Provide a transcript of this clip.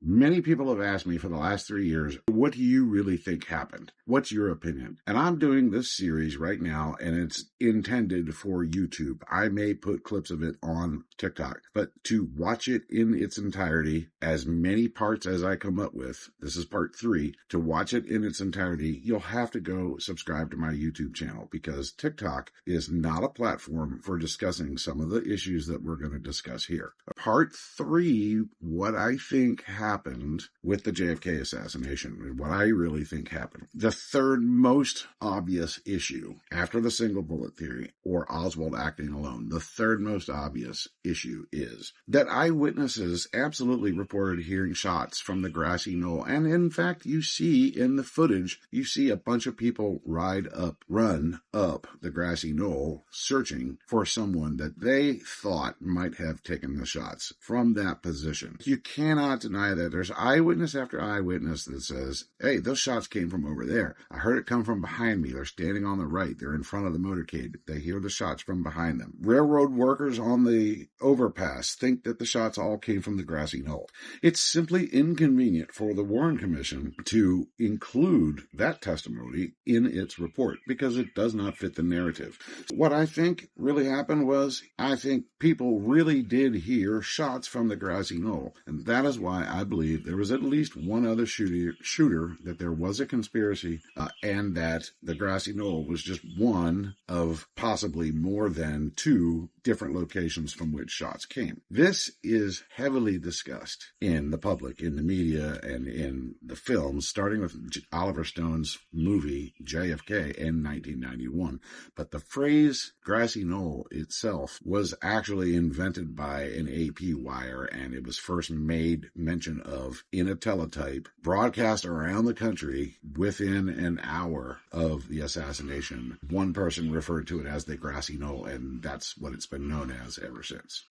Many people have asked me for the last 3 years, what do you really think happened? What's your opinion? And I'm doing this series right now, and it's intended for YouTube. I may put clips of it on TikTok, but to watch it in its entirety, as many parts as I come up with, this is part 3, to watch it in its entirety, you'll have to go subscribe to my YouTube channel, because TikTok is not a platform for discussing some of the issues that we're going to discuss here. Part 3, what I think happened with the JFK assassination, what I really think happened. The third most obvious issue after the single bullet theory or Oswald acting alone, the third most obvious issue is that eyewitnesses absolutely reported hearing shots from the grassy knoll. And in fact, you see in the footage, you see a bunch of people run up the grassy knoll searching for someone that they thought might have taken the shots from that position. You cannot deny that. There's eyewitness after eyewitness that says, hey, those shots came from over there. I heard it come from behind me. They're standing on the right. They're in front of the motorcade. They hear the shots from behind them. Railroad workers on the overpass think that the shots all came from the grassy knoll. It's simply inconvenient for the Warren Commission to include that testimony in its report because it does not fit the narrative. What I think really happened was, I think people really did hear shots from the grassy knoll. And that is why I believe there was at least one other shooter, that there was a conspiracy, and that the grassy knoll was just one of possibly more than 2 different locations from which shots came. This is heavily discussed in the public, in the media, and in the films, starting with Oliver Stone's movie JFK in 1991. But the phrase grassy knoll itself was actually invented by an AP wire, and it was first made mention of in a teletype broadcast around the country within an hour of the assassination. One person referred to it as the grassy knoll, and that's what it's been known as ever since.